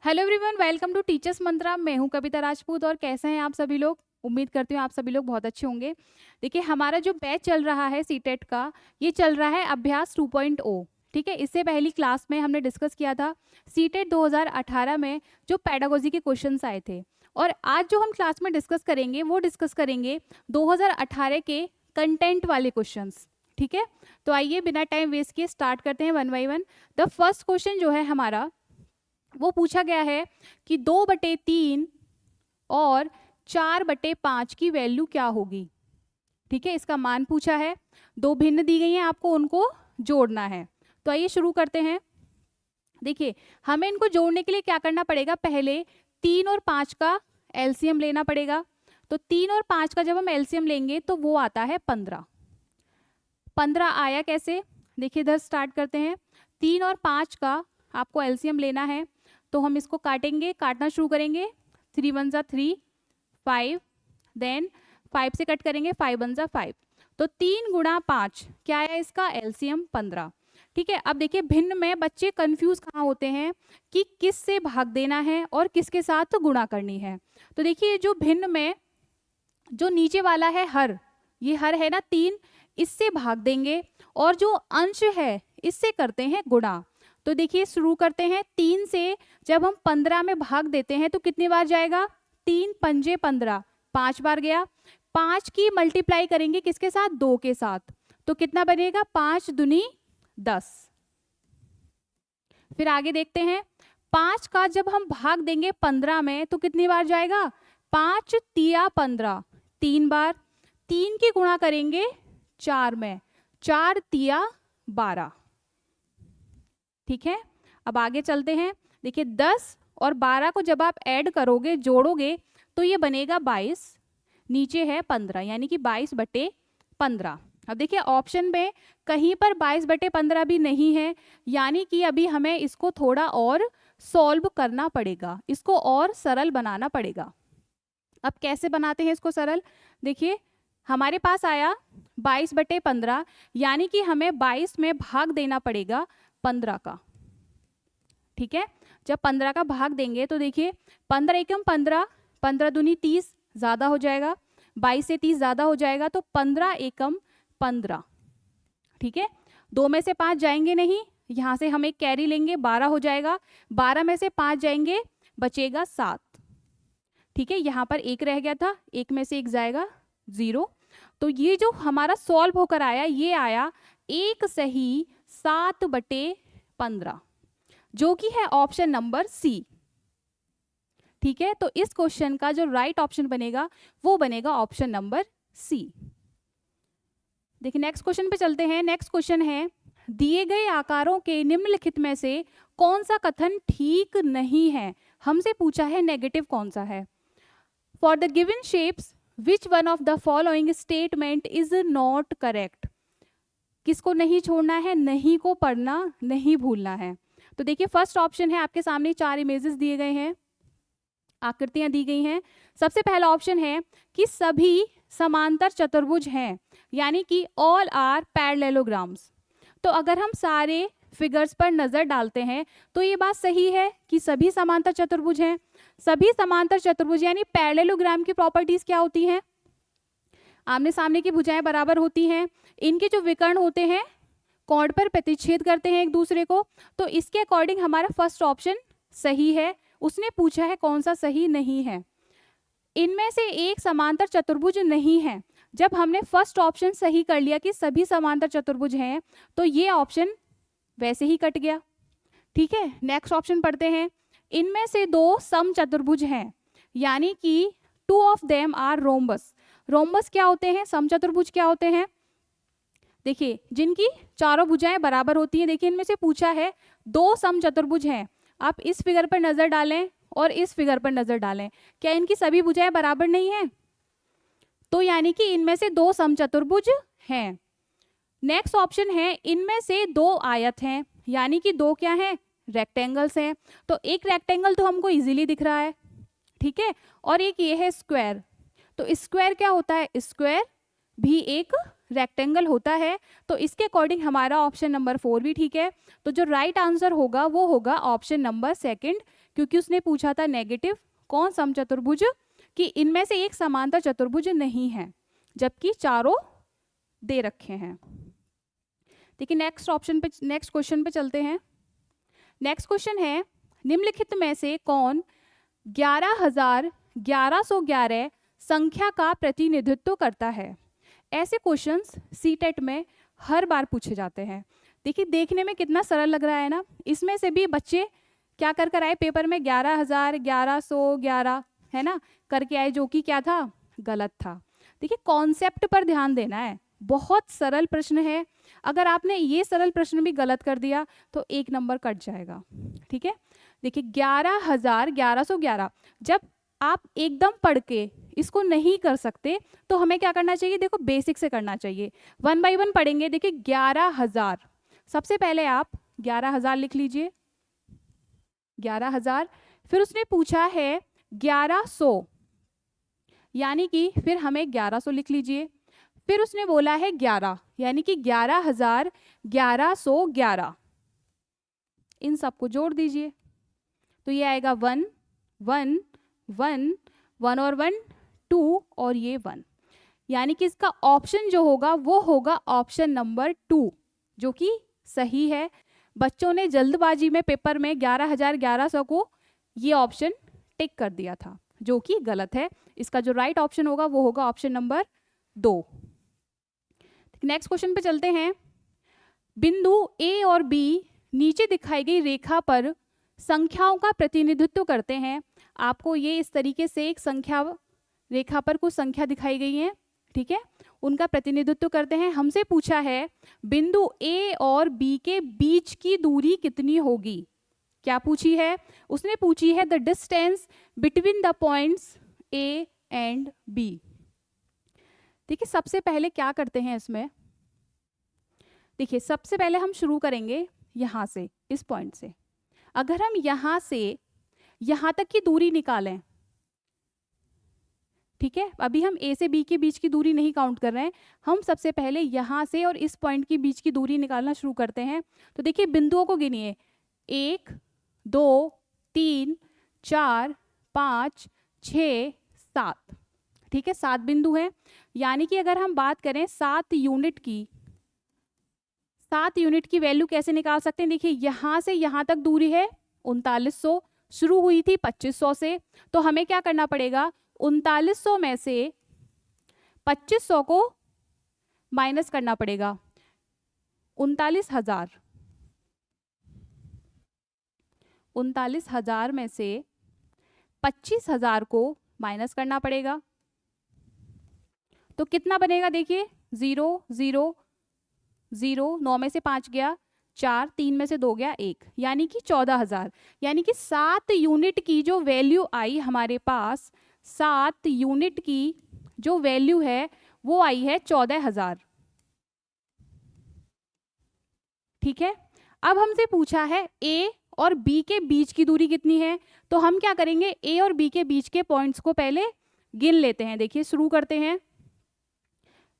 Hello everyone, welcome to Teachers Mantra. मैं हूं कविता राजपूत और कैसे हैं आप सभी लोग। उम्मीद करती हूँ आप सभी लोग बहुत अच्छे होंगे। देखिए, हमारा जो बैच चल रहा है सीटेट का, ये चल रहा है अभ्यास 2.0। ठीक है, इससे पहली क्लास में हमने डिस्कस किया था सीटेट 2018 में जो पेडागोजी के क्वेश्चंस आए थे। और आज जो हम क्लास में डिस्कस करेंगे वो डिस्कस करेंगे 2018 के कंटेंट वाले क्वेश्चंस। ठीक है, तो आइए बिना टाइम वेस्ट किए स्टार्ट करते हैं one by one. The first question जो है हमारा, वो पूछा गया है कि 2/3 और 4/5 की वैल्यू क्या होगी। ठीक है, इसका मान पूछा है, दो भिन्न दी गई हैं, आपको उनको जोड़ना है। तो आइए शुरू करते हैं। देखिए, हमें इनको जोड़ने के लिए क्या करना पड़ेगा, पहले 3 और 5 का एलसीएम लेना पड़ेगा। तो 3 और 5 का जब हम एलसीएम लेंगे तो वो आता है 15। 15 आया कैसे, देखिए इधर स्टार्ट करते हैं। 3 और 5 का आपको एलसीएम लेना है, तो हम इसको काटेंगे, काटना शुरू करेंगे। 3 1 जा 3, 5, देन 5 से कट करेंगे, 5 1 जा 5। तो 3 गुणा 5 क्या है, इसका एलसीएम 15। ठीक है, अब देखिए भिन्न में बच्चे कंफ्यूज कहाँ होते हैं कि किस से भाग देना है और किसके साथ गुणा करनी है। तो देखिए जो भिन्न में जो नीचे वाला है हर, ये हर है ना 3, इससे भाग देंगे, और जो अंश है इससे करते हैं गुणा। तो देखिए शुरू करते हैं 3 से, जब हम 15 में भाग देते हैं तो कितनी बार जाएगा, 3 पंजे 15, 5 बार गया। 5 की मल्टीप्लाई करेंगे किसके साथ, 2 के साथ, तो कितना बनेगा, 5 दूनी 10। फिर आगे देखते हैं, 5 का जब हम भाग देंगे 15 में तो कितनी बार जाएगा, 5 तिया 15, 3 बार। 3 की गुणा करेंगे 4 में, 4 तिया 12। ठीक है, अब आगे चलते हैं। देखिए 10 और 12 को जब आप ऐड करोगे, जोड़ोगे, तो ये बनेगा 22, नीचे है 15, यानी कि 22/15। अब देखिए ऑप्शन में कहीं पर 22/15 भी नहीं है, यानी कि अभी हमें इसको थोड़ा और सॉल्व करना पड़ेगा, इसको और सरल बनाना पड़ेगा। अब कैसे बनाते हैं इसको सरल, देखिए हमारे पास आया 22/15, यानी कि हमें 22 में भाग देना पड़ेगा 15 का। ठीक है, जब 15 का भाग देंगे तो देखिए 15 एकम 15, 15 दूनी 30, ज्यादा हो जाएगा, 22 से 30 ज्यादा हो जाएगा, तो 15 एकम 15। ठीक है, 2 में से 5 जाएंगे नहीं, यहां से हम एक कैरी लेंगे, 12 हो जाएगा। 12 में से 5 जाएंगे, बचेगा 7। ठीक है, यहाँ पर 1 रह गया था, 1 में से 1 जाएगा 0। तो ये जो हमारा सॉल्व होकर आया, ये आया 1 सही 7/15, जो कि है ऑप्शन नंबर सी। ठीक है, तो इस क्वेश्चन का जो राइट ऑप्शन बनेगा वो बनेगा ऑप्शन नंबर सी। देखिए नेक्स्ट क्वेश्चन पे चलते हैं। नेक्स्ट क्वेश्चन है, दिए गए आकारों के निम्नलिखित में से कौन सा कथन ठीक नहीं है। हमसे पूछा है नेगेटिव कौन सा है। For the given shapes which one of the following statement is not correct. किसको नहीं छोड़ना है, नहीं को पढ़ना, नहीं भूलना है। तो देखिए फर्स्ट ऑप्शन है, आपके सामने 4 इमेजेस दिए गए हैं, आकृतियां दी गई हैं। सबसे पहला ऑप्शन है कि सभी समांतर चतुर्भुज हैं, यानी कि ऑल आर पैरेललोग्राम्स। तो अगर हम सारे फिगर्स पर नजर डालते हैं तो ये बात सही है कि सभी समांतर चतुर्भुज हैं। सभी समांतर चतुर्भुज यानी पैरेललोग्राम की प्रॉपर्टीज क्या होती हैं, आमने सामने की भुजाएं बराबर होती हैं, इनके जो विकर्ण होते हैं कोण पर प्रतिच्छेद करते हैं एक दूसरे को। तो इसके अकॉर्डिंग हमारा फर्स्ट ऑप्शन सही है। उसने पूछा है कौन सा सही नहीं है, इनमें से एक समांतर चतुर्भुज नहीं है। जब हमने फर्स्ट ऑप्शन सही कर लिया कि सभी समांतर चतुर्भुज हैं, तो ये ऑप्शन वैसे ही कट गया। ठीक है, नेक्स्ट ऑप्शन पढ़ते हैं। इनमें से 2 सम चतुर्भुज हैं, यानी कि 2 of them are rhombus. Rhombus क्या होते हैं, सम चतुर्भुज क्या होते हैं, देखिए जिनकी चारों भुजाएं बराबर होती हैं। देखिए इनमें से पूछा है 2 सम चतुर्भुज हैं। आप इस फिगर पर नजर डालें और इस फिगर पर नजर डालें, क्या इनकी सभी भुजाएं बराबर नहीं है, तो यानी कि इनमें से 2 समचतुर्भुज हैं। नेक्स्ट ऑप्शन है, इनमें से 2 आयत हैं, यानी कि 2 क्या हैं, रेक्टेंगल्स हैं। तो एक रेक्टेंगल तो हमको इजीली दिख रहा है, ठीक है, और एक ये है स्क्वायर। तो स्क्वायर क्या होता है, स्क्वायर भी एक रेक्टेंगल होता है, तो इसके अकॉर्डिंग हमारा ऑप्शन नंबर 4 भी ठीक है। तो जो राइट आंसर होगा वो होगा ऑप्शन नंबर 2, क्योंकि उसने पूछा था नेगेटिव कौन समचतुर्भुज कि इनमें से एक समांतर चतुर्भुज नहीं है, जबकि चारों दे रखे हैं। देखिए नेक्स्ट क्वेश्चन पे चलते हैं। नेक्स्ट क्वेश्चन है, निम्नलिखित में से कौन 11,1111 संख्या का प्रतिनिधित्व करता है? ऐसे क्वेश्चंस सीटेट में हर बार पूछे जाते हैं। देखिए देखने में कितना सरल लग रहा है ना, इसमें से भी बच्चे क्या कर आए पेपर में 11,1111 है ना करके आए, जो कि क्या था, गलत था। देखिए कॉन्सेप्ट पर ध्यान देना है, बहुत सरल प्रश्न है। अगर आपने ये सरल प्रश्न भी गलत कर दिया तो 1 नंबर कट जाएगा, ठीक है। देखिए 11,1111 जब आप एकदम पढ़ के इसको नहीं कर सकते तो हमें क्या करना चाहिए, देखो बेसिक से करना चाहिए, 1 बाय 1 पढ़ेंगे। देखिए 11,000, सबसे पहले आप 11,000 लिख लीजिए, 11,000। फिर उसने पूछा है 1100, यानी कि फिर हमें 1100 लिख लीजिए। फिर उसने बोला है 11, यानी कि 11,1111, इन सबको जोड़ दीजिए तो ये आएगा 1 1 1 1 और 1 2 और ये 1, यानी कि इसका ऑप्शन जो होगा वो होगा ऑप्शन नंबर 2, जो कि सही है। बच्चों ने जल्दबाजी में पेपर में 11,1100 को ये ऑप्शन टिक कर दिया था, जो कि गलत है। इसका जो राइट ऑप्शन होगा वो होगा ऑप्शन नंबर 2। नेक्स्ट क्वेश्चन पे चलते हैं। बिंदु ए और बी नीचे दिखाई गई रेखा पर संख्याओं का प्रतिनिधित्व करते हैं। आपको ये इस तरीके से एक संख्या रेखा पर कुछ संख्या दिखाई गई है, ठीक है, उनका प्रतिनिधित्व करते हैं। हमसे पूछा है बिंदु ए और बी के बीच की दूरी कितनी होगी। क्या पूछी है, उसने पूछी है the distance between the points A and B. देखिए सबसे पहले क्या करते हैं इसमें, देखिए सबसे पहले हम शुरू करेंगे यहाँ से, इस पॉइंट से। अगर हम यहाँ से यहाँ तक की दूरी निकालें, ठीक है, अभी हम ए से बी के बीच की दूरी नहीं काउंट कर रहे हैं, हम सबसे पहले यहाँ से और इस पॉइंट के बीच की दूरी निकालना शुरू करते हैं। तो देखिए बिंदुओं को गिनिए, 1 2 3 4 5 6 7, ठीक है, 7 बिंदु हैं। यानी कि अगर हम बात करें 7 यूनिट की, 7 यूनिट की वैल्यू कैसे निकाल सकते हैं। देखिए यहाँ से यहाँ तक दूरी है 3900, शुरू हुई थी 2500 से, तो हमें क्या करना पड़ेगा, 3900 में से 2500 को माइनस करना पड़ेगा, 39,000, 39,000 में से 25,000 को माइनस करना पड़ेगा, तो कितना बनेगा, देखिए 0 0 0, 9 में से 5 गया 4, 3 में से 2 गया 1, यानी कि 14,000। यानी कि 7 यूनिट की जो वैल्यू आई हमारे पास, 7 यूनिट की जो वैल्यू है वो आई है 14,000, ठीक है। अब हमसे पूछा है ए और बी के बीच की दूरी कितनी है, तो हम क्या करेंगे, ए और बी के बीच के पॉइंट्स को पहले गिन लेते हैं। देखिए शुरू करते हैं,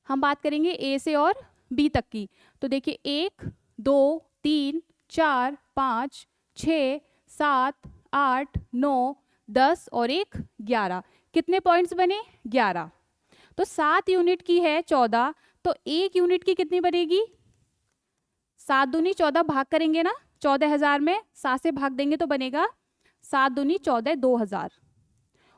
हम बात करेंगे ए से और बी तक की। तो देखिए 1 2 3 4 5 6 7 8 9 10 और 1 11, कितने पॉइंट्स बने, 11। तो 7 यूनिट की है 14, तो 1 यूनिट की कितनी बनेगी, 7 दूनी 14, भाग करेंगे ना 14,000 में 7 से भाग देंगे तो बनेगा 7 दूनी 14, 2,000।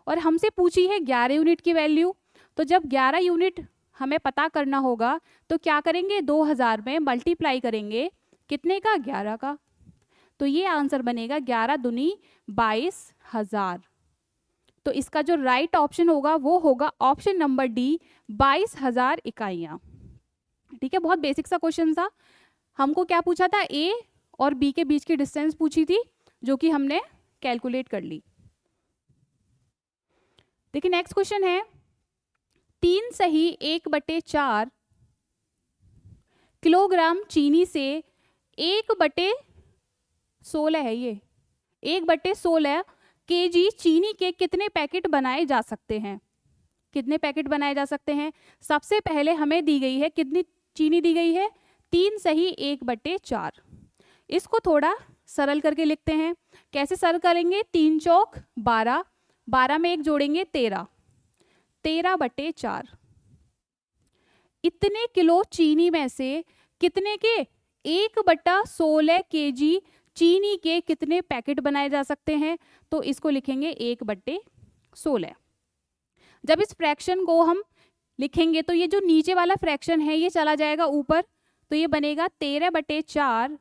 और हमसे पूछी है 11 यूनिट की वैल्यू, तो जब 11 यूनिट हमें पता करना होगा तो क्या करेंगे, 2000 में मल्टीप्लाई करेंगे, कितने का, 11 का। तो ये आंसर बनेगा 11 दूनी 22,000। तो इसका जो राइट ऑप्शन होगा वो होगा ऑप्शन नंबर डी, 22,000 इकाइयाँ, ठीक है। बहुत बेसिक सा क्वेश्चन था। हमको क्या पूछा था, ए और बी के बीच की डिस्टेंस पूछी थी, जो कि हमने कैलकुलेट कर ली। देखिए नेक्स्ट क्वेश्चन है, 3 सही 1/4 किलोग्राम चीनी से 1/16 है, ये 1/16 केजी चीनी के कितने पैकेट बनाए जा सकते हैं। कितने पैकेट बनाए जा सकते हैं? सबसे पहले हमें दी गई है, कितनी चीनी दी गई है? 3 सही 1/4। इसको थोड़ा सरल करके लिखते हैं। कैसे सरल करेंगे? 3 चौक 12, 12 में 1 जोड़ेंगे 13, 13/4। इतने किलो चीनी में से कितने के 1/16 kg चीनी के कितने पैकेट बनाए जा सकते हैं? तो इसको लिखेंगे 1/16। जब इस फ्रैक्शन को हम लिखेंगे तो ये जो नीचे वाला फ्रैक्शन है ये चला जाएगा ऊपर, तो ये बनेगा 13/4,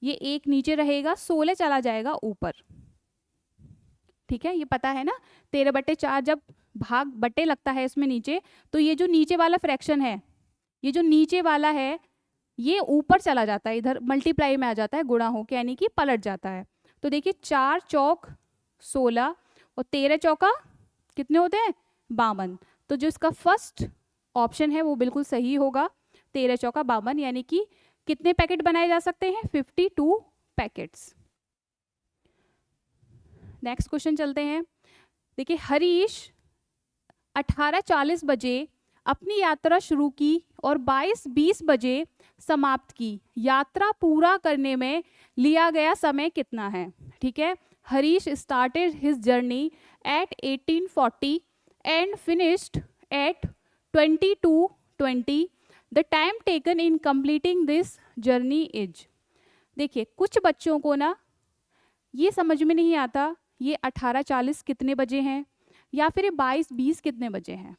ये 1 नीचे रहेगा, 16 चला जाएगा ऊपर। ठीक है, ये पता है ना, 13/4 जब भाग बटे लगता है इसमें नीचे, तो ये जो नीचे वाला फ्रैक्शन है, ये जो नीचे वाला है ये ऊपर चला जाता है, इधर मल्टीप्लाई में आ जाता है, गुणा होके, यानी कि पलट जाता है। तो देखिए 4 चौक 16 और 13 चौका कितने होते हैं? 52। तो जो इसका फर्स्ट ऑप्शन है वो बिल्कुल सही होगा, 13 चौका 52, यानी कि कितने पैकेट बनाए जा सकते हैं? 52 पैकेट्स। नेक्स्ट क्वेश्चन चलते हैं। देखिए हरीश 18:40 बजे अपनी यात्रा शुरू की और 22:20 बजे समाप्त की। यात्रा पूरा करने में लिया गया समय कितना है? ठीक है, Harish started his journey at 1840 and finished at 22:20। The time taken in completing this journey is. देखिए कुछ बच्चों को ना ये समझ में नहीं आता ये 18:40 कितने बजे हैं या फिर ये 22:20 कितने बजे हैं।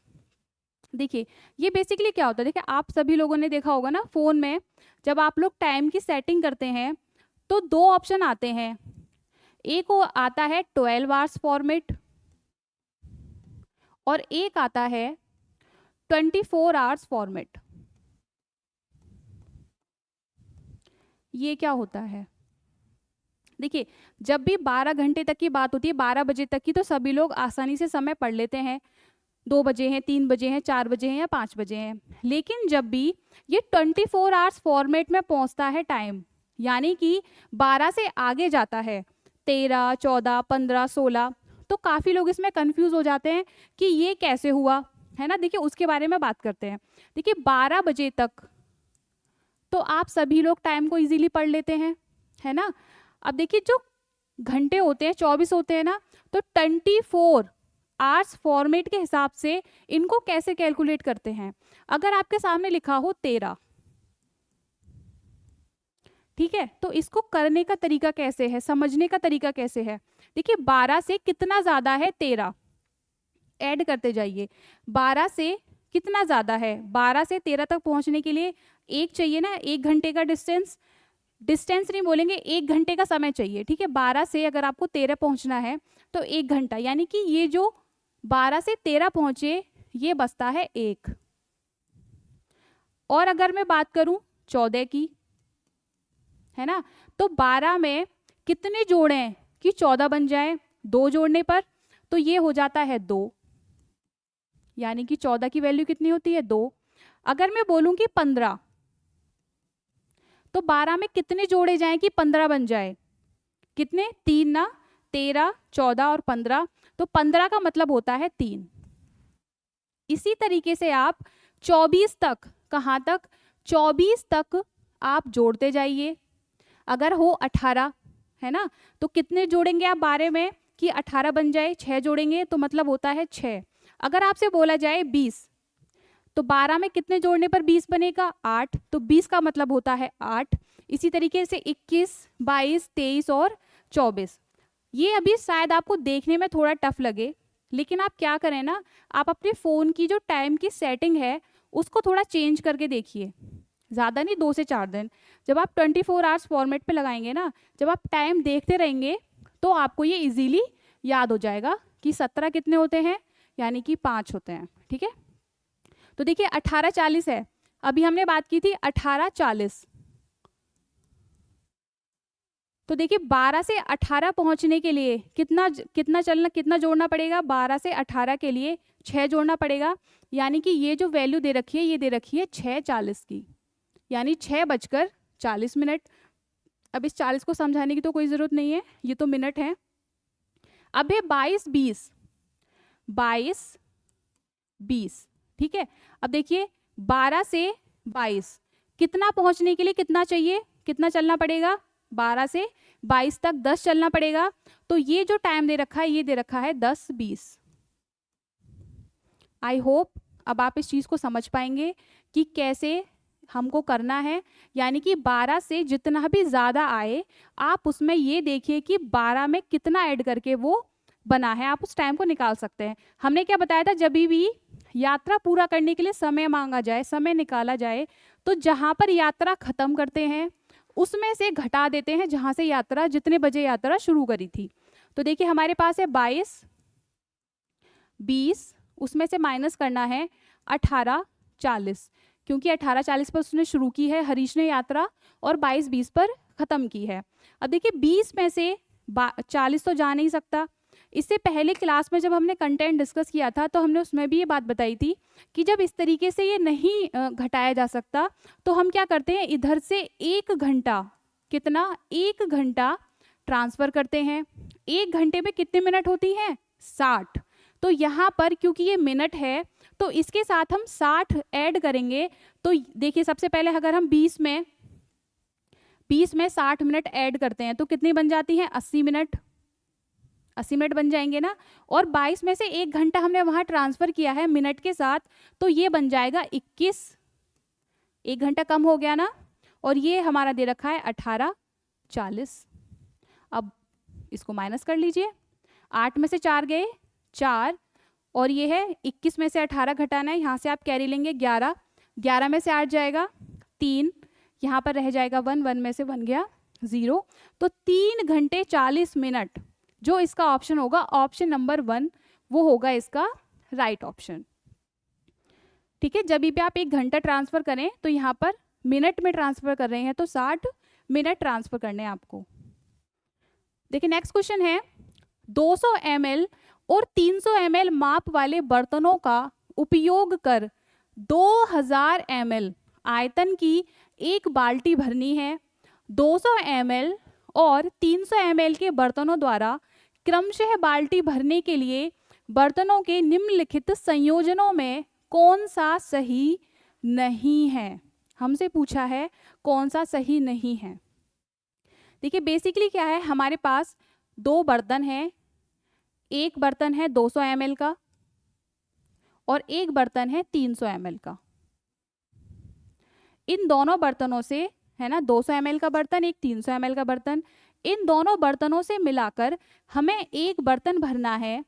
देखिए ये बेसिकली क्या होता है, देखिए आप सभी लोगों ने देखा होगा ना फ़ोन में, जब आप लोग टाइम की सेटिंग करते हैं तो 2 ऑप्शन आते हैं। एक वो आता है 12 आवर्स फॉर्मेट और एक आता है 24 आवर्स फॉर्मेट। ये क्या होता है? देखिए जब भी 12 घंटे तक की बात होती है, 12 बजे तक की, तो सभी लोग आसानी से समय पढ़ लेते हैं, 2 बजे हैं, 3 बजे हैं, 4 बजे हैं या 5 बजे हैं। लेकिन जब भी ये 24 आवर्स फॉर्मेट में पहुंचता है टाइम, यानी कि 12 से आगे जाता है, 13, 14, 15, 16, तो काफ़ी लोग इसमें कंफ्यूज हो जाते हैं कि ये कैसे हुआ, है ना। देखिए उसके बारे में बात करते हैं। देखिए 12 बजे तक तो आप सभी लोग टाइम को इजीली पढ़ लेते हैं, है ना। अब देखिए जो घंटे होते हैं 24 होते हैं ना, तो 24 आवर्स फॉर्मेट के हिसाब से इनको कैसे कैलकुलेट करते हैं? अगर आपके सामने लिखा हो 13, ठीक है, तो इसको करने का तरीका कैसे है, समझने का तरीका कैसे है? देखिए 12 से कितना ज्यादा है 13, ऐड करते जाइए। 12 से कितना ज्यादा है? 12 से 13 तक पहुंचने के लिए एक चाहिए ना, 1 घंटे का डिस्टेंस नहीं बोलेंगे, 1 घंटे का समय चाहिए। ठीक है, 12 से अगर आपको 13 पहुंचना है तो 1 घंटा, यानी कि ये जो 12 से 13 पहुंचे ये बचता है 1। और अगर मैं बात करूं 14 की, है ना, तो 12 में कितने जोड़ें कि 14 बन जाए? 2 जोड़ने पर तो ये हो जाता है 2, यानी कि 14 की वैल्यू कितनी होती है? 2। अगर मैं बोलूं कि 15, तो 12 में कितने जोड़े जाएं कि 15 बन जाए? कितने? 3 ना, 13, 14 और 15, तो 15 का मतलब होता है 3। इसी तरीके से आप 24 तक, कहाँ तक? 24 तक आप जोड़ते जाइए। अगर हो 18, है ना, तो कितने जोड़ेंगे आप 12 में कि 18 बन जाए? 6 जोड़ेंगे, तो मतलब होता है 6। अगर आपसे बोला जाए 20, तो 12 में कितने जोड़ने पर 20 बनेगा? 8, तो 20 का मतलब होता है 8। इसी तरीके से 21, 22, 23 और 24। ये अभी शायद आपको देखने में थोड़ा टफ लगे, लेकिन आप क्या करें ना, आप अपने फ़ोन की जो टाइम की सेटिंग है उसको थोड़ा चेंज करके देखिए। ज़्यादा नहीं, 2 से 4 दिन। जब आप 24 आवर्स फॉर्मेट पे लगाएंगे ना, जब आप टाइम देखते रहेंगे तो आपको ये इजीली याद हो जाएगा कि 17 कितने होते हैं, यानी कि 5 होते हैं। ठीक है, तो देखिए 18:40 है, अभी हमने बात की थी 18:40, तो देखिए 12 से 18 पहुंचने के लिए कितना जोड़ना पड़ेगा? 12 से 18 के लिए 6 जोड़ना पड़ेगा, यानी कि ये जो वैल्यू दे रखी है ये दे रखी है 6:40 की, यानी 6:40। अब इस 40 को समझाने की तो कोई ज़रूरत नहीं है, ये तो मिनट है। अब है 22:20, 20, ठीक है। अब देखिए 12 से 22 कितना पहुंचने के लिए कितना चाहिए, कितना चलना पड़ेगा, 12 से 22 तक 10 चलना पड़ेगा। तो ये जो टाइम दे रखा है ये दे रखा है 10-20। आई होप अब आप इस चीज़ को समझ पाएंगे कि कैसे हमको करना है। यानी कि 12 से जितना भी ज़्यादा आए आप उसमें ये देखिए कि 12 में कितना ऐड करके वो बना है, आप उस टाइम को निकाल सकते हैं। हमने क्या बताया था, जब भी यात्रा पूरा करने के लिए समय मांगा जाए, समय निकाला जाए, तो जहाँ पर यात्रा खत्म करते हैं उसमें से घटा देते हैं जहाँ से यात्रा, जितने बजे यात्रा शुरू करी थी। तो देखिए हमारे पास है 22, 20, उसमें से माइनस करना है 18, 40, क्योंकि 18:40 पर उसने शुरू की है हरीश ने यात्रा और 22:20 पर ख़त्म की है। अब देखिए 20 में से 40 तो जा नहीं सकता। इससे पहले क्लास में जब हमने कंटेंट डिस्कस किया था तो हमने उसमें भी ये बात बताई थी कि जब इस तरीके से ये नहीं घटाया जा सकता तो हम क्या करते हैं, इधर से 1 घंटा, कितना, 1 घंटा ट्रांसफ़र करते हैं। 1 घंटे में कितने मिनट होती हैं, 60। तो यहाँ पर क्योंकि ये मिनट है तो इसके साथ हम 60 ऐड करेंगे। तो देखिए सबसे पहले अगर हम 20 में 60 मिनट ऐड करते हैं तो कितनी बन जाती हैं, 80 मिनट, 80 मिनट बन जाएंगे ना। और 22 में से 1 घंटा हमने वहाँ ट्रांसफ़र किया है मिनट के साथ, तो ये बन जाएगा 21, 1 घंटा कम हो गया ना। और ये हमारा दे रखा है 18:40। अब इसको माइनस कर लीजिए, 8 में से 4 गए 4, और ये है 21 में से 18 घटाना है, यहाँ से आप कैरी लेंगे 11, 11 में से 8 जाएगा 3, यहाँ पर रह जाएगा 1, 1 में से 1 गया 0। तो 3 घंटे 40 मिनट जो इसका ऑप्शन होगा, ऑप्शन नंबर 1, वो होगा इसका राइट ऑप्शन। ठीक है, जब भी आप 1 घंटा ट्रांसफ़र करें तो यहाँ पर मिनट में ट्रांसफ़र कर रहे हैं तो 60 मिनट ट्रांसफ़र करने हैं आपको। देखिए नेक्स्ट क्वेश्चन है, 200 ml और 300 ml माप वाले बर्तनों का उपयोग कर 2000 ml आयतन की एक बाल्टी भरनी है। 200 ml और 300 ml के बर्तनों द्वारा क्रमशः बाल्टी भरने के लिए बर्तनों के निम्नलिखित संयोजनों में कौन सा सही नहीं है। हमसे पूछा है कौन सा सही नहीं है। देखिए बेसिकली क्या है, हमारे पास 2 बर्तन हैं, एक बर्तन है 200 ml का और एक बर्तन है 300 ml का। इन दोनों बर्तनों से, है ना, 200 ml का बर्तन, एक 300 ml का बर्तन, इन दोनों बर्तनों से मिलाकर हमें एक बर्तन भरना है,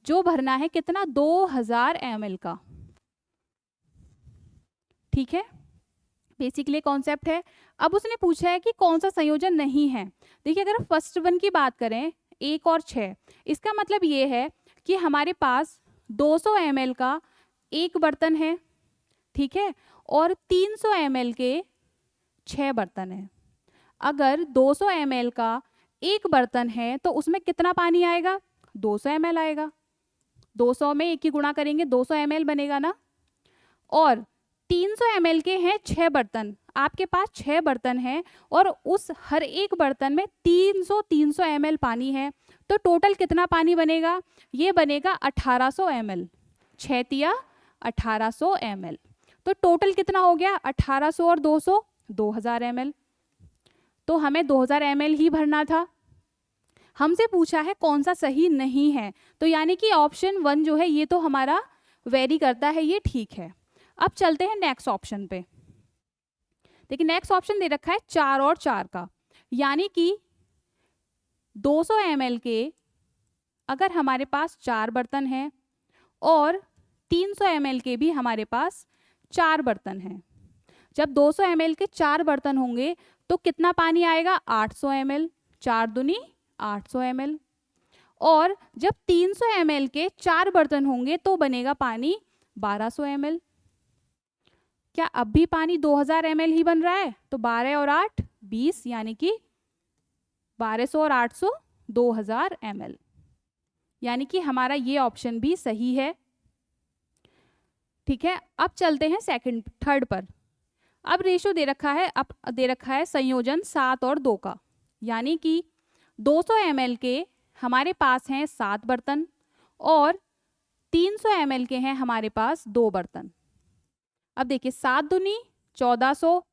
जो भरना है कितना, 2000 ml का। ठीक है, बेसिकली कॉन्सेप्ट है। अब उसने पूछा है कि कौन सा संयोजन नहीं है। देखिए अगर फर्स्ट वन की बात करें 1 और 6, इसका मतलब ये है कि हमारे पास 200 ml का एक बर्तन है, ठीक है, और 300 ml के 6 बर्तन हैं। अगर 200 ml का एक बर्तन है तो उसमें कितना पानी आएगा, 200 ml आएगा। 200 में 1 की गुणा करेंगे 200 ml बनेगा ना। और 300 ml के हैं 6 बर्तन, आपके पास 6 बर्तन हैं और उस हर एक बर्तन में 300 ml पानी है, तो टोटल कितना पानी बनेगा, ये बनेगा 1800 ml। 6 तिया 1800 ml, तो टोटल कितना हो गया, 1800 और 200, 2000 ml। तो हमें 2000 ml ही भरना था। हमसे पूछा है कौन सा सही नहीं है, तो यानी कि ऑप्शन 1 जो है ये तो हमारा वेरी करता है, ये ठीक है। अब चलते हैं नेक्स्ट ऑप्शन पे। देखिए नेक्स्ट ऑप्शन दे रखा है 4 और 4 का, यानी कि 200 ml के अगर हमारे पास 4 बर्तन हैं और 300 ml के भी हमारे पास 4 बर्तन हैं। जब 200 ml के 4 बर्तन होंगे तो कितना पानी आएगा, 800 ml, 4 दूनी 800 ml। और जब 300 ml के 4 बर्तन होंगे तो बनेगा पानी 1200 ml। क्या अब भी पानी 2000 ml ही बन रहा है, तो 12 और 8 20, यानी कि 1200 और 800 2000 ml, यानी कि हमारा ये ऑप्शन भी सही है। ठीक है, अब चलते हैं थर्ड पर। अब रेशो दे रखा है, अब दे रखा है संयोजन 7 और 2 का, यानी कि 200 ml के हमारे पास हैं 7 बर्तन और 300 ml के हैं हमारे पास 2 बर्तन। अब देखिए 7 दूनी 1400,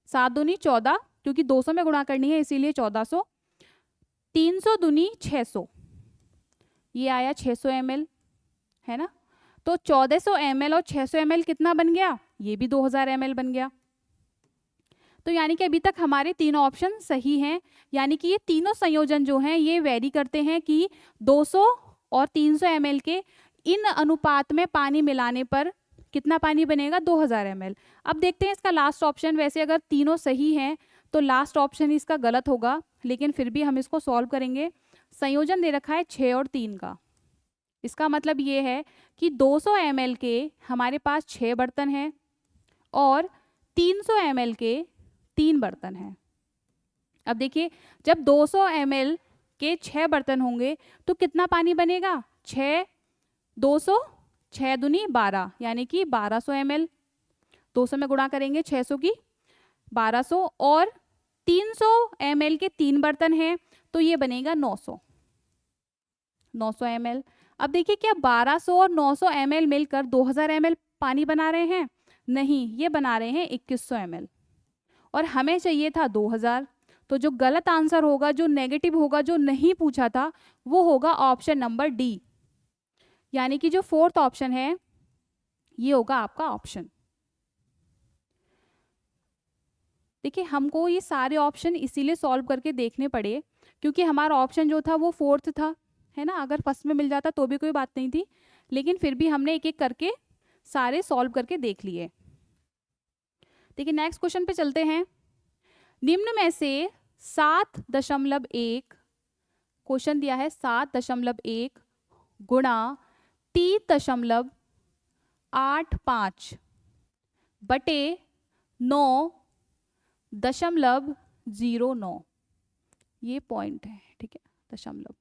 7 दूनी 14, क्योंकि 200 में गुणा करनी है इसीलिए 1400, 300 दूनी 600, ये आया 600 ml, है ना। तो 1400 ml और 600 ml कितना बन गया, ये भी 2000 ml बन गया। तो यानी कि अभी तक हमारे तीनों ऑप्शन सही हैं, यानी कि ये तीनों संयोजन जो हैं ये वेरी करते हैं कि 200 और 300 ml के इन अनुपात में पानी मिलाने पर कितना पानी बनेगा, 2000 ml। अब देखते हैं इसका लास्ट ऑप्शन। वैसे अगर तीनों सही हैं तो लास्ट ऑप्शन इसका गलत होगा, लेकिन फिर भी हम इसको सॉल्व करेंगे। संयोजन दे रखा है 6 और 3 का, इसका मतलब ये है कि 200 ml के हमारे पास 6 बर्तन हैं और 300 ml के 3 बर्तन हैं। अब देखिए जब 200 ml के 6 बर्तन होंगे तो कितना पानी बनेगा, 6 200, 6 दूनी 12, यानी कि 1200 ml। 200 में गुणा करेंगे 600 की 1200, और 300 ml के 3 बर्तन हैं तो ये बनेगा 900 ml। अब देखिए क्या 1200 और 900 ml मिलकर 2000 ml पानी बना रहे हैं, नहीं, ये बना रहे हैं 2100 ml, और हमें चाहिए था 2000। तो जो गलत आंसर होगा, जो नेगेटिव होगा, जो नहीं पूछा था, वो होगा ऑप्शन नंबर डी, यानी कि जो फोर्थ ऑप्शन है ये होगा आपका ऑप्शन। देखिए हमको ये सारे ऑप्शन इसीलिए सॉल्व करके देखने पड़े क्योंकि हमारा ऑप्शन जो था वो फोर्थ था, है ना। अगर फर्स्ट में मिल जाता तो भी कोई बात नहीं थी, लेकिन फिर भी हमने एक एक करके सारे सॉल्व करके देख लिए। देखिए नेक्स्ट क्वेश्चन पे चलते हैं। निम्न में से 7.1, क्वेश्चन दिया है 7.1 गुणा 3.85 बटे 9.09, ये पॉइंट है, ठीक है, दशमलव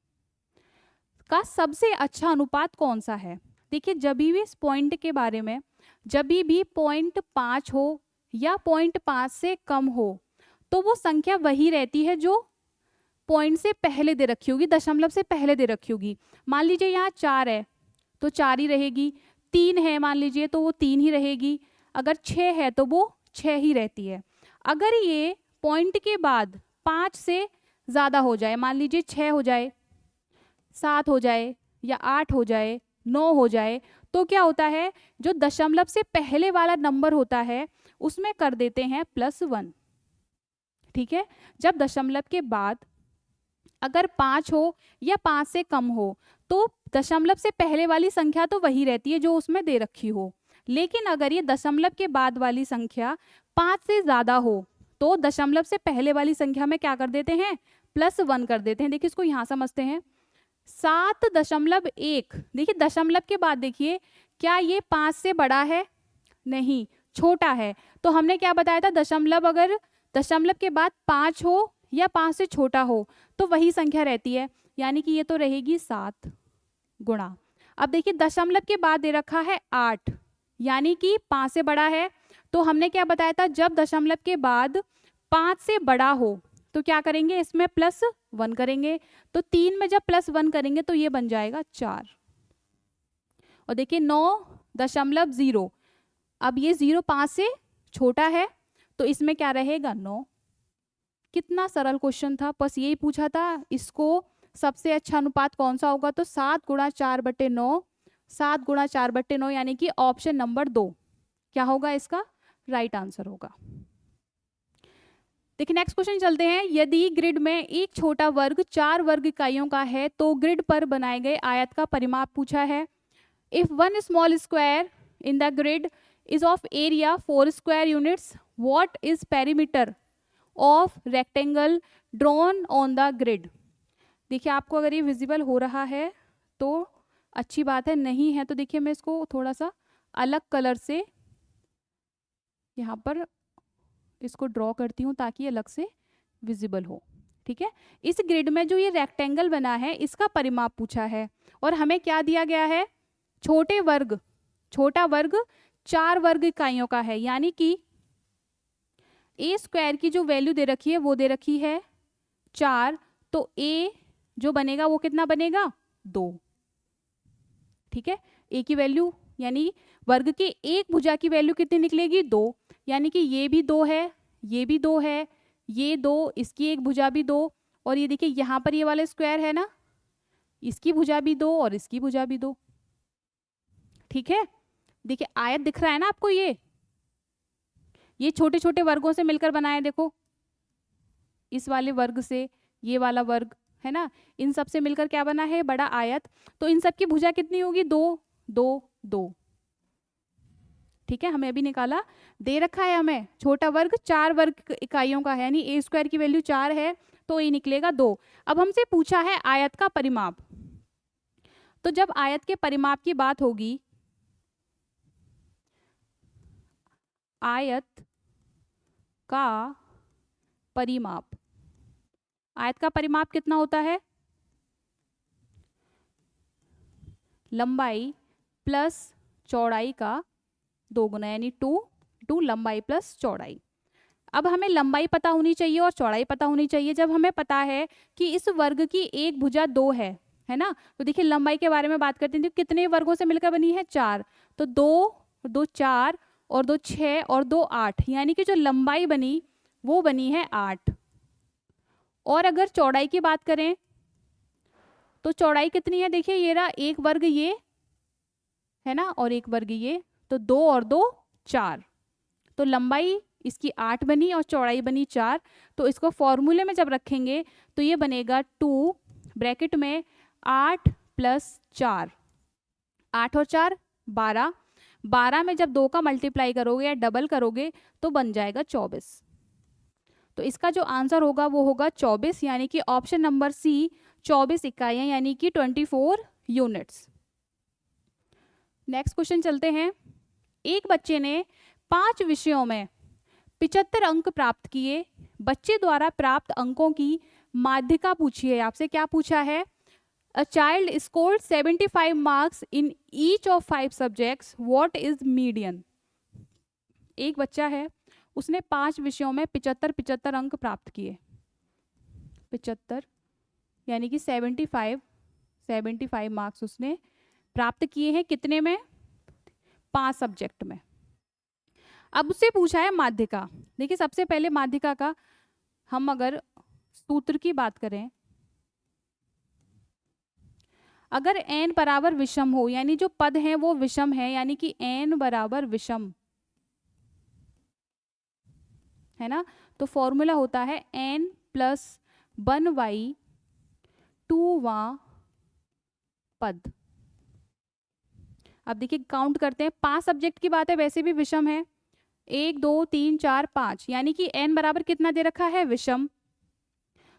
का सबसे अच्छा अनुपात कौन सा है। देखिए जब भी इस पॉइंट के बारे में, जब भी 0.5 हो या 0.5 से कम हो तो वो संख्या वही रहती है जो पॉइंट से पहले दे रखी होगी, दशमलव से पहले दे रखी होगी। मान लीजिए यहाँ 4 है तो 4 ही रहेगी, 3 है मान लीजिए तो वो 3 ही रहेगी, अगर 6 है तो वो 6 ही रहती है। अगर ये पॉइंट के बाद 5 से ज़्यादा हो जाए, मान लीजिए 6 हो जाए, 7 हो जाए, या 8 हो जाए, 9 हो जाए, तो क्या होता है, जो दशमलव से पहले वाला नंबर होता है उसमें कर देते हैं +1, ठीक है। जब दशमलव के बाद अगर 5 हो या 5 से कम हो तो दशमलव से पहले वाली संख्या तो वही रहती है जो उसमें दे रखी हो, लेकिन अगर ये दशमलव के बाद वाली संख्या 5 से ज़्यादा हो तो दशमलव से पहले वाली संख्या में क्या कर देते हैं, +1 कर देते हैं। देखिए इसको यहाँ समझते हैं। 7.1, देखिए दशमलव के बाद देखिए क्या ये 5 से बड़ा है, नहीं, छोटा है। तो हमने क्या बताया था, दशमलव अगर दशमलव के बाद 5 हो या 5 से छोटा हो तो वही संख्या रहती है, यानी कि ये तो रहेगी 7 गुणा। अब देखिए दशमलव के बाद दे रखा है 8, यानी कि 5 से बड़ा है। तो हमने क्या बताया था, जब दशमलव के बाद 5 से बड़ा हो तो क्या करेंगे, इसमें +1 करेंगे। तो 3 में जब +1 करेंगे तो ये बन जाएगा 4। और देखिए 9.0, अब ये 0 5 से छोटा है तो इसमें क्या रहेगा, 9। कितना सरल क्वेश्चन था, बस यही पूछा था इसको सबसे अच्छा अनुपात कौन सा होगा, तो 7 गुणा 4/9, 7 गुणा 4/9, यानी कि ऑप्शन नंबर 2 क्या होगा, इसका राइट आंसर होगा। देखिए नेक्स्ट क्वेश्चन चलते हैं। यदि ग्रिड में एक छोटा वर्ग 4 वर्ग इकाइयों का है तो ग्रिड पर बनाए गए आयत का परिमाप पूछा है। If one small square in the grid is of area 4 square units, what is perimeter of rectangle drawn on the grid. देखिए आपको अगर ये विजिबल हो रहा है तो अच्छी बात है, नहीं है तो देखिए मैं इसको थोड़ा सा अलग कलर से यहाँ पर इसको ड्रॉ करती हूँ ताकि अलग से विजिबल हो, ठीक है। इस ग्रिड में जो ये रेक्टेंगल बना है इसका परिमाप पूछा है और हमें क्या दिया गया है, छोटा वर्ग 4 वर्ग इकाइयों का है, यानी कि ए स्क्वायर की जो वैल्यू दे रखी है वो दे रखी है 4, तो ए जो बनेगा वो कितना बनेगा, 2, ठीक है, ए की वैल्यू यानी वर्ग के एक भुजा की वैल्यू कितनी निकलेगी 2, यानी कि ये भी 2 है, ये भी 2 है, ये 2, इसकी एक भुजा भी 2, और ये देखिए यहाँ पर ये वाला स्क्वायर है ना, इसकी भुजा भी 2 और इसकी भुजा भी 2। ठीक है, देखिए आयत दिख रहा है ना आपको, ये छोटे छोटे वर्गों से मिलकर बना है, देखो इस वाले वर्ग से ये वाला वर्ग है ना, इन सब से मिलकर क्या बना है, बड़ा आयत। तो इन सब की भुजा कितनी होगी 2 2 2। ठीक है, हमें अभी निकाला, दे रखा है हमें छोटा वर्ग 4 वर्ग इकाइयों का है, यानी ए स्क्वायर की वैल्यू 4 है तो ये निकलेगा 2। अब हमसे पूछा है आयत का परिमाप, तो जब आयत के परिमाप की बात होगी, आयत का परिमाप, आयत का परिमाप कितना होता है, लंबाई प्लस चौड़ाई का 2 गुना, यानी 2 लंबाई प्लस चौड़ाई। अब हमें लंबाई पता होनी चाहिए और चौड़ाई पता होनी चाहिए। जब हमें पता है कि इस वर्ग की एक भुजा 2 है ना, तो देखिए लंबाई के बारे में बात करते हैं, तो कितने वर्गों से मिलकर बनी है 4, तो 2 4 और 2 6 और 2 8, यानी कि जो लंबाई बनी वो बनी है 8। और अगर चौड़ाई की बात करें तो चौड़ाई कितनी है, देखिए ये रहा एक वर्ग ये है ना और एक वर्ग ये, तो 2 और 2 4, तो लंबाई इसकी 8 बनी और चौड़ाई बनी 4। तो इसको फॉर्मूले में जब रखेंगे तो ये बनेगा 2 ब्रैकेट में 8 प्लस 4, 8 और 4 12, 12 में जब 2 का मल्टीप्लाई करोगे या डबल करोगे तो बन जाएगा 24। तो इसका जो आंसर होगा वो होगा 24, यानी कि ऑप्शन नंबर सी 24 इकाइयां, यानी कि 24 यूनिट्स। नेक्स्ट क्वेश्चन चलते हैं। एक बच्चे ने 5 विषयों में 75 अंक प्राप्त किए। बच्चे द्वारा प्राप्त अंकों की माध्यिका पूछी है आपसे। क्या पूछा है, a child scored 75 marks in each of 5 subjects, what is median. एक बच्चा है, उसने 5 विषयों में 75 अंक प्राप्त किए। 75 यानी कि 75 मार्क्स उसने प्राप्त किए हैं, कितने में, 5 सब्जेक्ट में। अब उससे पूछा है माध्यिका। देखिए सबसे पहले माध्यिका का हम अगर सूत्र की बात करें, अगर n बराबर विषम हो, यानी जो पद हैं वो विषम है, यानी कि n बराबर विषम है ना, तो फॉर्मूला होता है n प्लस 1/2वां पद। अब देखिए काउंट करते हैं, 5 सब्जेक्ट की बात है, वैसे भी विषम है, 1 2 3 4 5, यानी कि n बराबर कितना दे रखा है, विषम।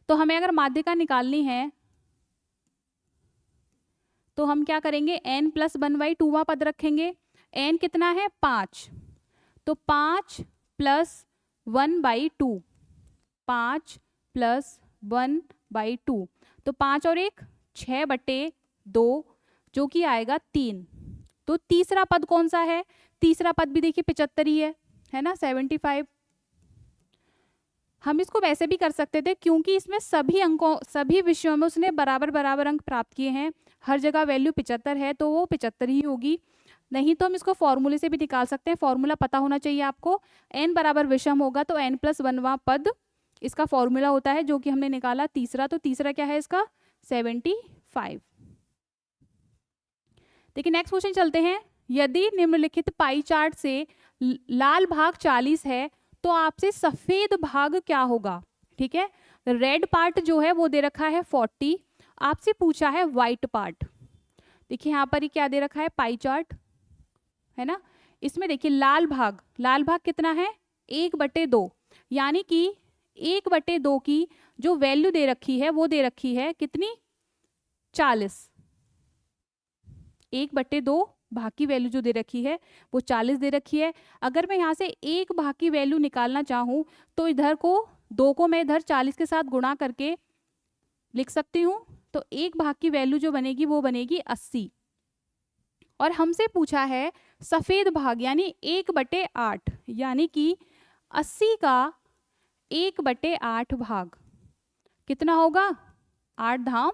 तो हमें अगर माध्यिका निकालनी है तो हम क्या करेंगे, n प्लस 1/2वां पद रखेंगे। n कितना है 5, तो 5 प्लस 1/2, 5 प्लस 1/2, तो 5 और 1 6/2, जो कि आएगा 3। तो तीसरा पद कौन सा है, तीसरा पद भी देखिए 75 ही है ना, 75। हम इसको वैसे भी कर सकते थे, क्योंकि इसमें सभी विषयों में उसने बराबर बराबर अंक प्राप्त किए हैं, हर जगह वैल्यू 75 है, तो वो 75 ही होगी। नहीं तो हम इसको फॉर्मूले से भी निकाल सकते हैं, फॉर्मूला पता होना चाहिए आपको। n बराबर विषम होगा तो n प्लस 1वां पद इसका फॉर्मूला होता है, जो कि हमने निकाला तीसरा। तो तीसरा क्या है इसका, 75। देखिए नेक्स्ट क्वेश्चन चलते हैं। यदि निम्नलिखित पाई चार्ट से लाल भाग 40 है तो आपसे सफेद भाग क्या होगा। ठीक है, रेड पार्ट जो है वो दे रखा है 40, आपसे पूछा है व्हाइट पार्ट। देखिए यहाँ पर ही क्या दे रखा है, पाई चार्ट है ना, इसमें देखिए लाल भाग कितना है 1/2, यानी कि 1/2 की जो वैल्यू दे रखी है वो दे रखी है कितनी, 40। 1/2 भाग की वैल्यू जो दे रखी है वो 40 दे रखी है। अगर मैं यहाँ से एक भाग की वैल्यू निकालना चाहूँ तो इधर को 2 को मैं इधर 40 के साथ गुणा करके लिख सकती हूँ, तो एक भाग की वैल्यू जो बनेगी वो बनेगी 80। और हमसे पूछा है सफेद भाग यानी 1/8, यानी कि 80 का 1/8 भाग कितना होगा, 8 धाम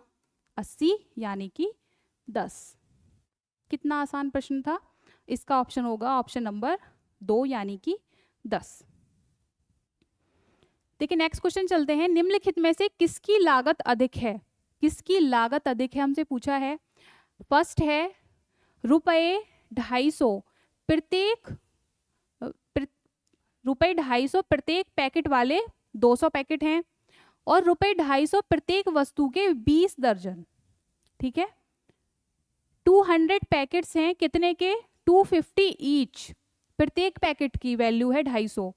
80 यानी कि 10। कितना आसान प्रश्न था। इसका ऑप्शन होगा ऑप्शन नंबर 2 यानी कि 10। देखिए नेक्स्ट क्वेश्चन चलते हैं। निम्नलिखित में से किसकी लागत अधिक है? किसकी लागत अधिक है हमसे पूछा है। फर्स्ट है ₹250 प्रत्येक ₹250 प्रत्येक पैकेट वाले 200 पैकेट हैं, और ₹250 प्रत्येक वस्तु के 20 दर्जन। ठीक है, 200 पैकेट्स हैं, कितने के? 250 ईच। प्रत्येक पैकेट की वैल्यू है 250,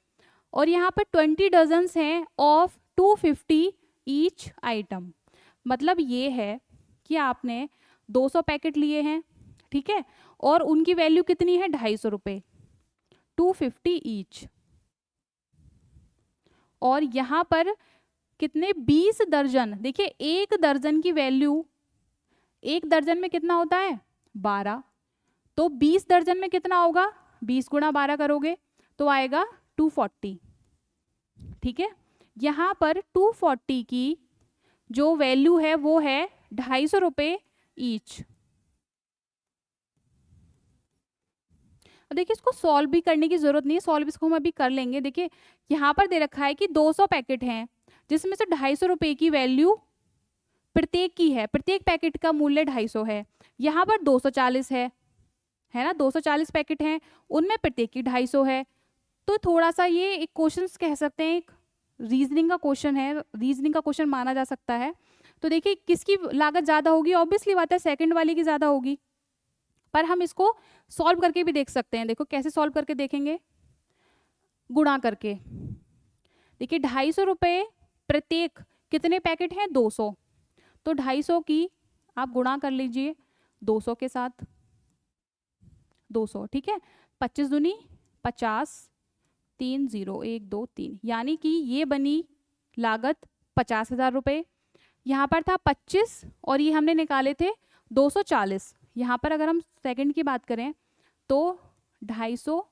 और यहाँ पर 20 डजन्स हैं ऑफ 250 ईच आइटम। मतलब ये है कि आपने 200 पैकेट लिए हैं, ठीक है, और उनकी वैल्यू कितनी है? 250 रुपये, 250 ईच। और यहाँ पर कितने? 20 दर्जन। देखिए एक दर्जन की वैल्यू, एक दर्जन में कितना होता है? 12। तो 20 दर्जन में कितना होगा? 20 गुणा 12 करोगे तो आएगा 240। ठीक है, यहाँ पर 240 की जो वैल्यू है वो है 250 रुपये ईच। देखिए इसको सॉल्व भी करने की जरूरत नहीं है, सॉल्व इसको हम अभी कर लेंगे। देखिए यहाँ पर दे रखा है कि 200 पैकेट हैं, जिसमें से 250 रुपये की वैल्यू प्रत्येक की है, प्रत्येक पैकेट का मूल्य 250 है। यहाँ पर 240 है ना, 240 पैकेट हैं, उनमें प्रत्येक की 250 है। तो थोड़ा सा ये एक क्वेश्चन कह सकते हैं, एक रीजनिंग का क्वेश्चन है, रीजनिंग का क्वेश्चन माना जा सकता है। तो देखिए किसकी लागत ज़्यादा होगी? ऑब्वियसली बात है सेकंड वाली की ज़्यादा होगी, पर हम इसको सॉल्व करके भी देख सकते हैं। देखो कैसे सॉल्व करके देखेंगे, गुणा करके। देखिए 250 रुपये प्रत्येक, कितने पैकेट हैं? 200। तो 250 की आप गुणा कर लीजिए 200 के साथ, 200। ठीक है, 25 दूनी 50, 3 0 1 2 3, यानी कि ये बनी लागत 50,000 रुपये। यहाँ पर था 25 और ये हमने निकाले थे 240। यहाँ पर अगर हम सेकंड की बात करें तो 250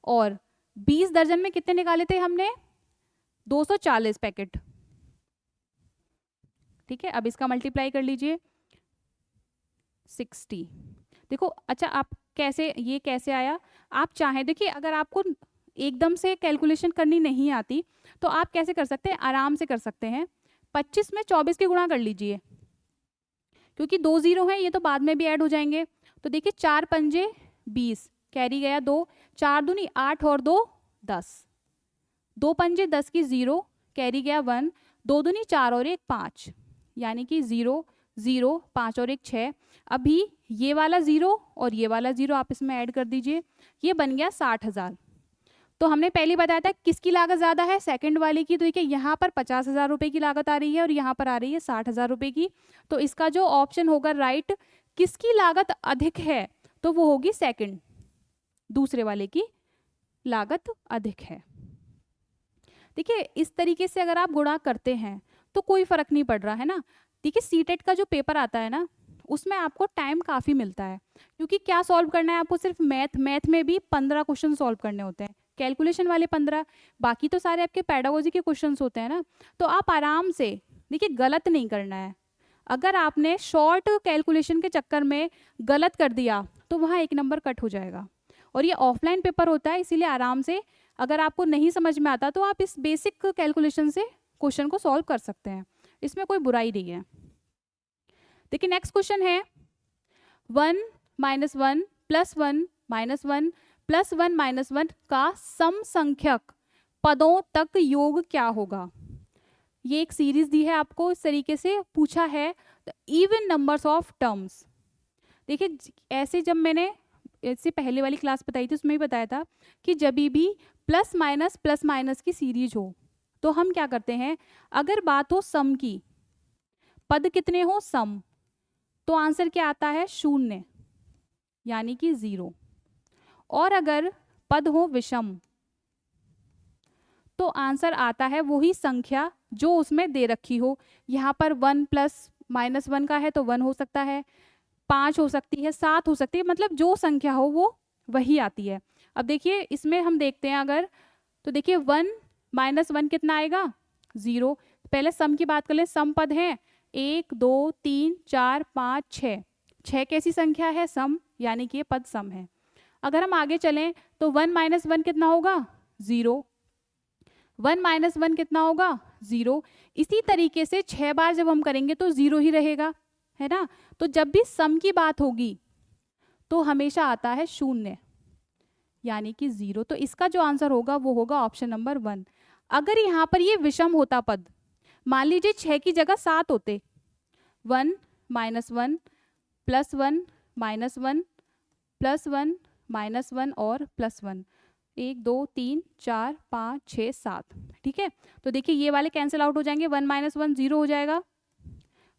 और 20 दर्जन में कितने निकाले थे हमने? 240 पैकेट। ठीक है, अब इसका मल्टीप्लाई कर लीजिए 60। देखो अच्छा आप कैसे, ये कैसे आया? आप चाहें, देखिए अगर आपको एकदम से कैलकुलेशन करनी नहीं आती तो आप कैसे कर सकते हैं? आराम से कर सकते हैं। 25 में 24 की गुणा कर लीजिए, क्योंकि 2 0 हैं, ये तो बाद में भी ऐड हो जाएंगे। तो देखिए 4 पंजे 20, कैरी गया 2, 4 दूनी 8 और 2 10, 2 पंजे 10 की 0, कैरी गया 1, 2 दूनी 4 और 1 5, यानी कि 0 0 5 और 1 6। अभी ये वाला 0 और ये वाला 0 आप इसमें ऐड कर दीजिए, ये बन गया 60,000। तो हमने पहले बताया था किसकी लागत ज़्यादा है? सेकंड वाले की। तो देखिए यहाँ पर 50,000 रुपये की लागत आ रही है और यहाँ पर आ रही है 60,000 रुपये की। तो इसका जो ऑप्शन होगा राइट, किसकी लागत अधिक है, तो वो होगी सेकंड, दूसरे वाले की लागत अधिक है। देखिए इस तरीके से अगर आप गुणा करते हैं तो कोई फर्क नहीं पड़ रहा है ना। देखिए सीटेट का जो पेपर आता है ना, उसमें आपको टाइम काफ़ी मिलता है, क्योंकि क्या सॉल्व करना है आपको? सिर्फ मैथ में भी 15 क्वेश्चन सॉल्व करने होते हैं, कैलकुलेशन वाले 15, बाकी तो सारे आपके पेडागोजी के क्वेश्चंस होते हैं ना। तो आप आराम से, देखिए गलत नहीं करना है। अगर आपने शॉर्ट कैलकुलेशन के चक्कर में गलत कर दिया तो वहाँ 1 नंबर कट हो जाएगा। और ये ऑफलाइन पेपर होता है, इसीलिए आराम से, अगर आपको नहीं समझ में आता तो आप इस बेसिक कैलकुलेशन से क्वेश्चन को सॉल्व कर सकते हैं, इसमें कोई बुराई नहीं है। देखिए नेक्स्ट क्वेश्चन है 1 -1 +1 -1 +1 -1 का सम संख्यक पदों तक योग क्या होगा? ये एक सीरीज दी है आपको, इस तरीके से पूछा है the even numbers of terms. देखिए ऐसे जब मैंने इससे पहले वाली क्लास बताई थी उसमें भी बताया था कि जब भी प्लस माइनस की सीरीज हो तो हम क्या करते हैं, अगर बात हो सम की, पद कितने हो सम, तो आंसर क्या आता है? 0, यानी कि 0। और अगर पद हो विषम तो आंसर आता है वही संख्या जो उसमें दे रखी हो। यहाँ पर 1 + -1 का है तो 1 हो सकता है, 5 हो सकती है, 7 हो सकती है, मतलब जो संख्या हो वो वही आती है। अब देखिए इसमें हम देखते हैं अगर, तो देखिए 1 - 1 कितना आएगा? 0। पहले सम की बात कर ले, सम पद हैं 1 2 3 4 5 6, 6 कैसी संख्या है? सम, यानी कि ये पद सम है। अगर हम आगे चलें तो 1 माइनस 1 कितना होगा? 0। 1 माइनस 1 कितना होगा? 0। इसी तरीके से 6 बार जब हम करेंगे तो 0 ही रहेगा, है ना। तो जब भी सम की बात होगी तो हमेशा आता है 0, यानी कि 0। तो इसका जो आंसर होगा वो होगा ऑप्शन नंबर 1। अगर यहाँ पर ये विषम होता पद, मान लीजिए 6 की जगह 7 होते, 1 minus 1 plus 1 minus 1 plus 1 minus 1 और प्लस 1, 1 2 3 4 5 6 7, ठीक है। तो देखिए ये वाले कैंसिल आउट हो जाएंगे, 1 माइनस 1 0 हो जाएगा,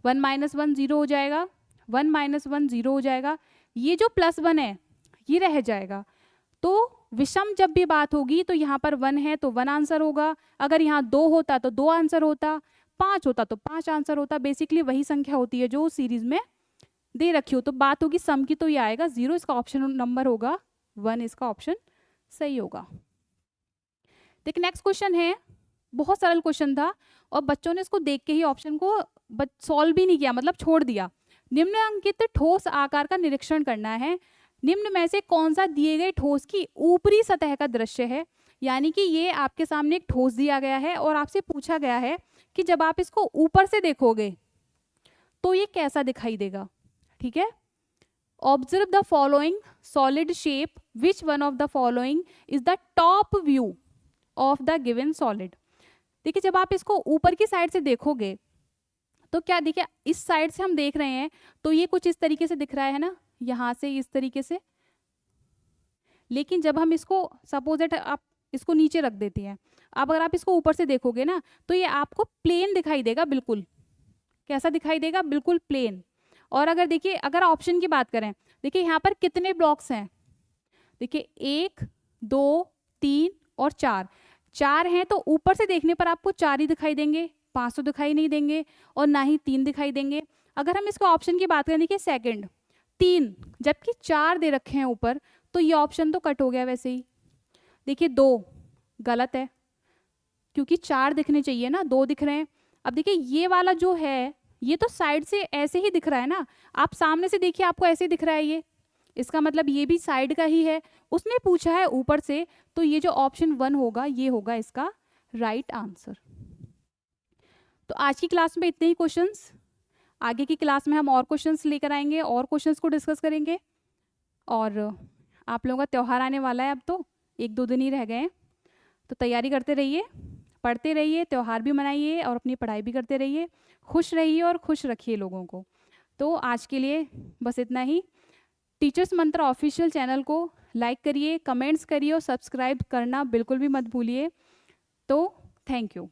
1 माइनस 1 0 हो जाएगा, 1 माइनस 1 0 हो जाएगा, ये जो प्लस 1 है ये रह जाएगा। तो विषम जब भी बात होगी तो यहाँ पर 1 है तो 1 आंसर होगा, अगर यहाँ 2 होता तो 2 आंसर होता, 5 होता तो 5 आंसर होता। बेसिकली वही संख्या होती है जो सीरीज में दे रखी हो। तो बात होगी सम की तो ये आएगा 0, इसका ऑप्शन नंबर होगा 1, इसका ऑप्शन सही होगा। देखिए नेक्स्ट क्वेश्चन है, बहुत सरल क्वेश्चन था और बच्चों ने इसको देख के ही ऑप्शन को सॉल्व भी नहीं किया, मतलब छोड़ दिया। निम्नलिखित ठोस आकार का निरीक्षण करना है, निम्न में से कौन सा दिए गए ठोस की ऊपरी सतह का दृश्य है। यानी कि ये आपके सामने एक ठोस दिया गया है और आपसे पूछा गया है कि जब आप इसको ऊपर से देखोगे तो ये कैसा दिखाई देगा, ठीक है। Observe the following solid shape, which one of the following is the top view of the given solid. देखिए जब आप इसको ऊपर की साइड से देखोगे तो क्या, देखिए इस साइड से हम देख रहे हैं तो ये कुछ इस तरीके से दिख रहा है ना, यहाँ से इस तरीके से। लेकिन जब हम इसको सपोज दैट आप इसको नीचे रख देते हैं, अब अगर आप इसको ऊपर से देखोगे ना तो ये आपको प्लेन दिखाई देगा, बिल्कुल कैसा दिखाई देगा? बिल्कुल प्लेन। और अगर देखिए अगर ऑप्शन की बात करें, देखिए यहाँ पर कितने ब्लॉक्स हैं? देखिए 1 2 3 और 4 हैं, तो ऊपर से देखने पर आपको 4 ही दिखाई देंगे, 5 तो दिखाई नहीं देंगे और ना ही 3 दिखाई देंगे। अगर हम इसको ऑप्शन की बात करें, देखिए सेकंड 3 जबकि 4 दे रखे हैं ऊपर, तो ये ऑप्शन तो कट हो गया वैसे ही। देखिए 2 गलत है क्योंकि 4 दिखने चाहिए ना, 2 दिख रहे हैं। अब देखिए ये वाला जो है ये तो साइड से ऐसे ही दिख रहा है ना, आप सामने से देखिए आपको ऐसे दिख रहा है ये, इसका मतलब ये भी साइड का ही है। उसने पूछा है ऊपर से, तो ये जो ऑप्शन 1 होगा ये होगा इसका राइट आंसर। तो आज की क्लास में इतने ही क्वेश्चंस, आगे की क्लास में हम और क्वेश्चंस लेकर आएंगे और क्वेश्चंस को डिस्कस करेंगे। और आप लोगों का त्यौहार आने वाला है, अब तो 1-2 दिन ही रह गए हैं, तो तैयारी करते रहिए, पढ़ते रहिए, त्यौहार भी मनाइए और अपनी पढ़ाई भी करते रहिए। खुश रहिए और खुश रखिए लोगों को। तो आज के लिए बस इतना ही। टीचर्स मंत्र ऑफिशियल चैनल को लाइक करिए, कमेंट्स करिए और सब्सक्राइब करना बिल्कुल भी मत भूलिए। तो थैंक यू।